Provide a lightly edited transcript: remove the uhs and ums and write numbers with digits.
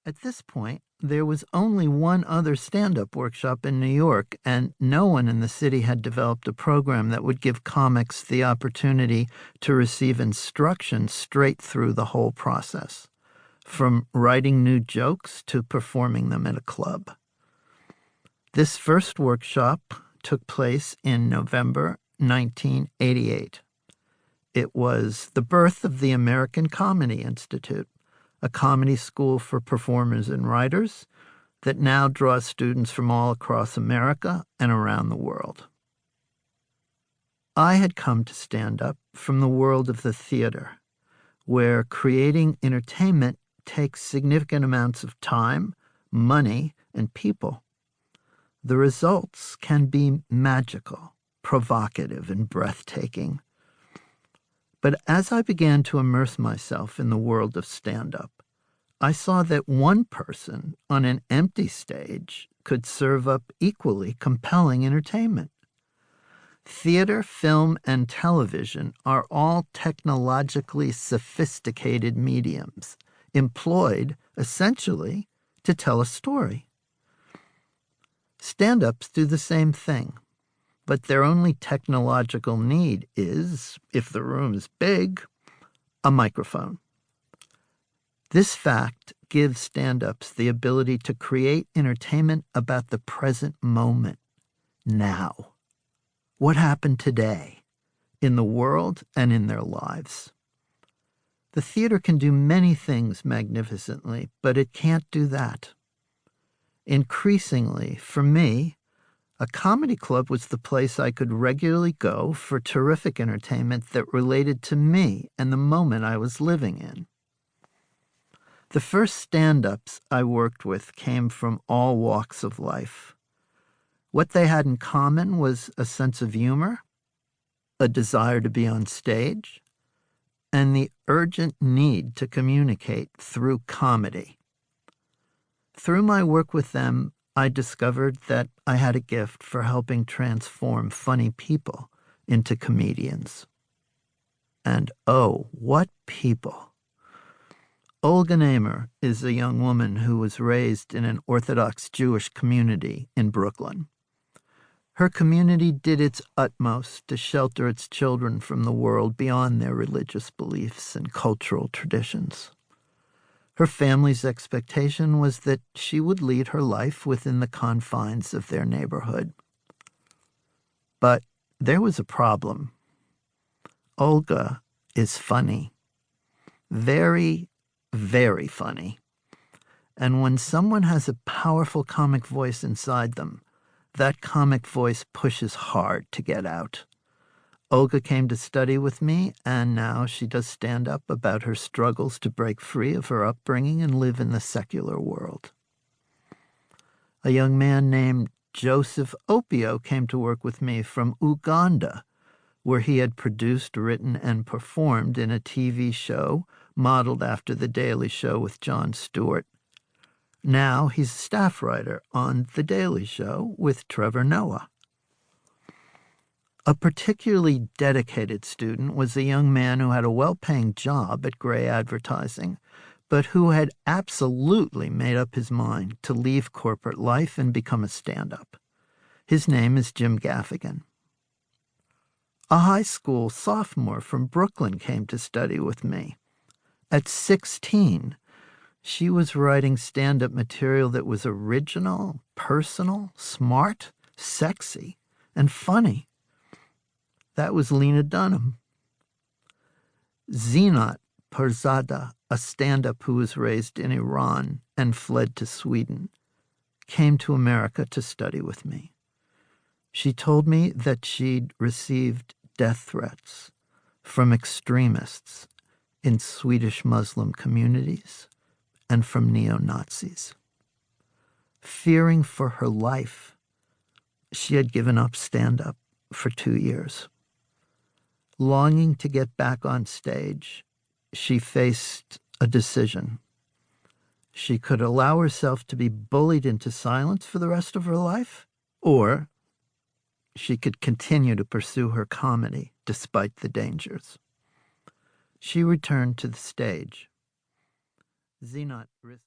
At this point, there was only one other stand-up workshop in New York, and no one in the city had developed a program that would give comics the opportunity to receive instruction straight through the whole process, from writing new jokes to performing them at a club. This first workshop took place in November 1988. It was the birth of the American Comedy Institute, a comedy school for performers and writers that now draws students from all across America and around the world. I had come to stand-up from the world of the theater, where creating entertainment takes significant amounts of time, money, and people. The results can be magical, provocative, and breathtaking. But as I began to immerse myself in the world of stand-up, I saw that one person on an empty stage could serve up equally compelling entertainment. Theater, film, and television are all technologically sophisticated mediums, employed, essentially, to tell a story. Stand-ups do the same thing. But their only technological need is, if the room's big, a microphone. This fact gives stand-ups the ability to create entertainment about the present moment, now. What happened today, in the world and in their lives. The theater can do many things magnificently, but it can't do that. Increasingly, for me, a comedy club was the place I could regularly go for terrific entertainment that related to me and the moment I was living in. The first stand-ups I worked with came from all walks of life. What they had in common was a sense of humor, a desire to be on stage, and the urgent need to communicate through comedy. Through my work with them, I discovered that I had a gift for helping transform funny people into comedians. And oh, what people! Olga Namer is a young woman who was raised in an Orthodox Jewish community in Brooklyn. Her community did its utmost to shelter its children from the world beyond their religious beliefs and cultural traditions. Her family's expectation was that she would lead her life within the confines of their neighborhood. But there was a problem. Olga is funny. Very, very funny. And when someone has a powerful comic voice inside them, that comic voice pushes hard to get out. Olga came to study with me, and now she does stand up about her struggles to break free of her upbringing and live in the secular world. A young man named Joseph Opio came to work with me from Uganda, where he had produced, written, and performed in a TV show modeled after The Daily Show with Jon Stewart. Now he's a staff writer on The Daily Show with Trevor Noah. A particularly dedicated student was a young man who had a well-paying job at Gray Advertising, but who had absolutely made up his mind to leave corporate life and become a stand-up. His name is Jim Gaffigan. A high school sophomore from Brooklyn came to study with me. At 16, she was writing stand-up material that was original, personal, smart, sexy, and funny. That was Lena Dunham. Zinat Perzada, a stand-up who was raised in Iran and fled to Sweden, came to America to study with me. She told me that she'd received death threats from extremists in Swedish Muslim communities and from neo-Nazis. Fearing for her life, she had given up stand-up for 2 years. Longing to get back on stage, she faced a decision. She could allow herself to be bullied into silence for the rest of her life, or she could continue to pursue her comedy despite the dangers. She returned to the stage. Zinat risked